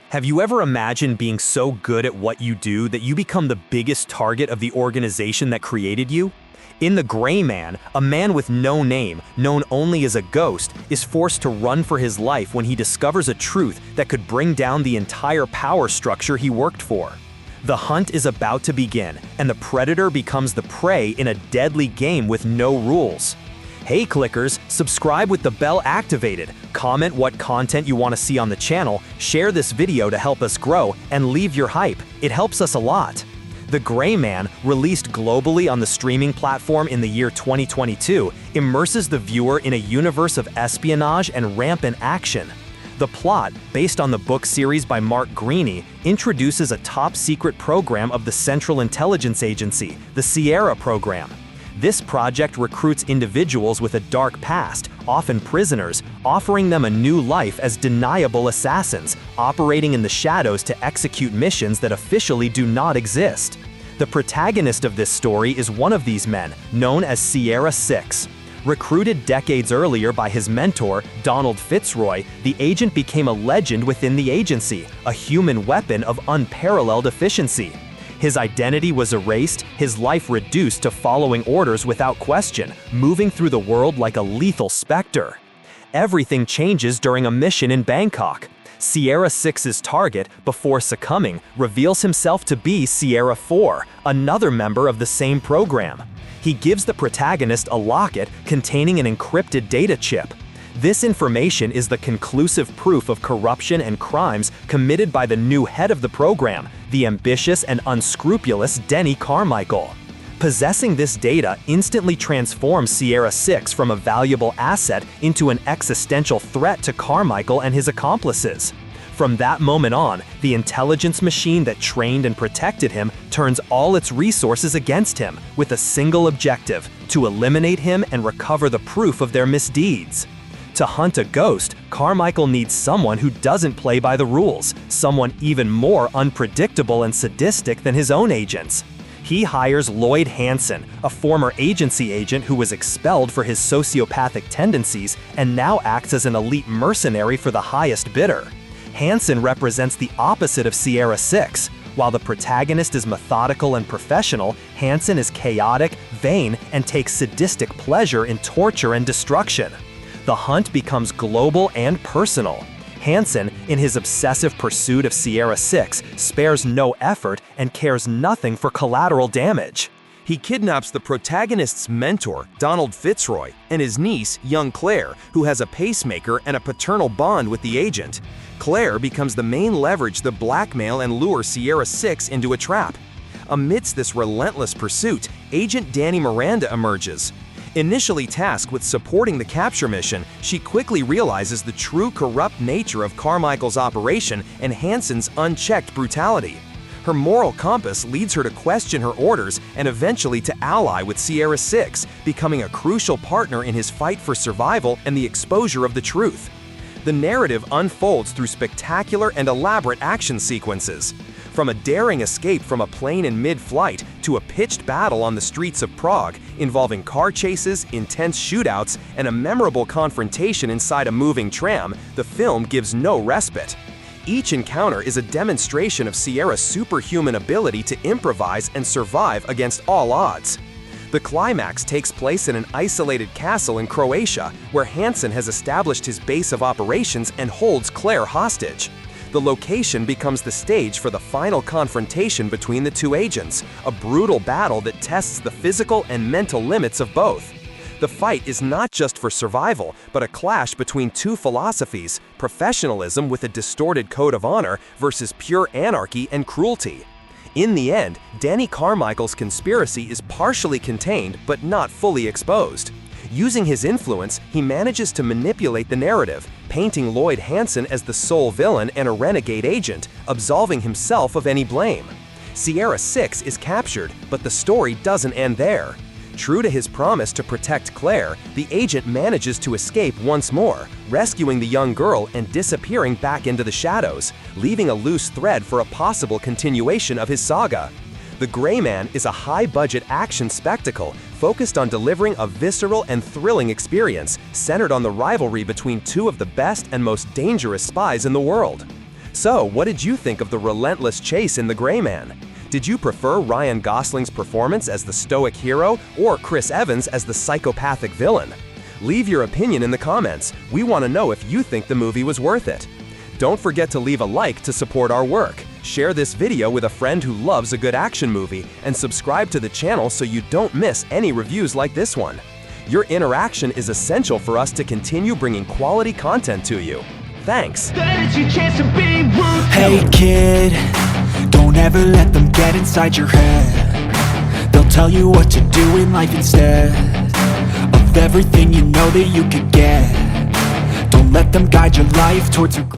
Have you ever imagined being so good at what you do that you become the biggest target of the organization that created you? In The Gray Man, a man with no name, known only as a ghost, is forced to run for his life when he discovers a truth that could bring down the entire power structure he worked for. The hunt is about to begin, and the predator becomes the prey in a deadly game with no rules. Hey clickers, subscribe with the bell activated, comment what content you want to see on the channel, share this video to help us grow, and leave your hype. It helps us a lot. The Gray Man, released globally on the streaming platform in the year 2022, immerses the viewer in a universe of espionage and rampant action. The plot, based on the book series by Mark Greaney, introduces a top-secret program of the Central Intelligence Agency, the Sierra program. This project recruits individuals with a dark past, often prisoners, offering them a new life as deniable assassins, operating in the shadows to execute missions that officially do not exist. The protagonist of this story is one of these men, known as Sierra 6. Recruited decades earlier by his mentor, Donald Fitzroy, the agent became a legend within the agency, a human weapon of unparalleled efficiency. His identity was erased, his life reduced to following orders without question, moving through the world like a lethal specter. Everything changes during a mission in Bangkok. Sierra 6's target, before succumbing, reveals himself to be Sierra 4, another member of the same program. He gives the protagonist a locket containing an encrypted data chip. This information is the conclusive proof of corruption and crimes committed by the new head of the program, the ambitious and unscrupulous Denny Carmichael. Possessing this data instantly transforms Sierra 6 from a valuable asset into an existential threat to Carmichael and his accomplices. From that moment on, the intelligence machine that trained and protected him turns all its resources against him, with a single objective: to eliminate him and recover the proof of their misdeeds. To hunt a ghost, Carmichael needs someone who doesn't play by the rules, someone even more unpredictable and sadistic than his own agents. He hires Lloyd Hansen, a former agency agent who was expelled for his sociopathic tendencies and now acts as an elite mercenary for the highest bidder. Hansen represents the opposite of Sierra 6. While the protagonist is methodical and professional, Hansen is chaotic, vain, and takes sadistic pleasure in torture and destruction. The hunt becomes global and personal. Hansen, in his obsessive pursuit of Sierra 6, spares no effort and cares nothing for collateral damage. He kidnaps the protagonist's mentor, Donald Fitzroy, and his niece, young Claire, who has a pacemaker and a paternal bond with the agent. Claire becomes the main leverage to blackmail and lure Sierra 6 into a trap. Amidst this relentless pursuit, Agent Danny Miranda emerges. Initially tasked with supporting the capture mission, she quickly realizes the true corrupt nature of Carmichael's operation and Hansen's unchecked brutality. Her moral compass leads her to question her orders and eventually to ally with Sierra 6, becoming a crucial partner in his fight for survival and the exposure of the truth. The narrative unfolds through spectacular and elaborate action sequences. From a daring escape from a plane in mid-flight to a pitched battle on the streets of Prague, involving car chases, intense shootouts, and a memorable confrontation inside a moving tram, the film gives no respite. Each encounter is a demonstration of Sierra's superhuman ability to improvise and survive against all odds. The climax takes place in an isolated castle in Croatia, where Hansen has established his base of operations and holds Claire hostage. The location becomes the stage for the final confrontation between the two agents, a brutal battle that tests the physical and mental limits of both. The fight is not just for survival, but a clash between two philosophies: professionalism with a distorted code of honor versus pure anarchy and cruelty. In the end, Danny Carmichael's conspiracy is partially contained but not fully exposed. Using his influence, he manages to manipulate the narrative, painting Lloyd Hansen as the sole villain and a renegade agent, absolving himself of any blame. Sierra 6 is captured, but the story doesn't end there. True to his promise to protect Claire, the agent manages to escape once more, rescuing the young girl and disappearing back into the shadows, leaving a loose thread for a possible continuation of his saga. The Gray Man is a high-budget action spectacle focused on delivering a visceral and thrilling experience centered on the rivalry between two of the best and most dangerous spies in the world. So, what did you think of the relentless chase in The Gray Man? Did you prefer Ryan Gosling's performance as the stoic hero or Chris Evans as the psychopathic villain? Leave your opinion in the comments. We want to know if you think the movie was worth it. Don't forget to leave a like to support our work. Share this video with a friend who loves a good action movie, and subscribe to the channel so you don't miss any reviews like this one. Your interaction is essential for us to continue bringing quality content to you. Thanks. Hey kid, don't ever let them get inside your head. They'll tell you what to do in life instead of everything you know that you could get. Don't let them guide your life towards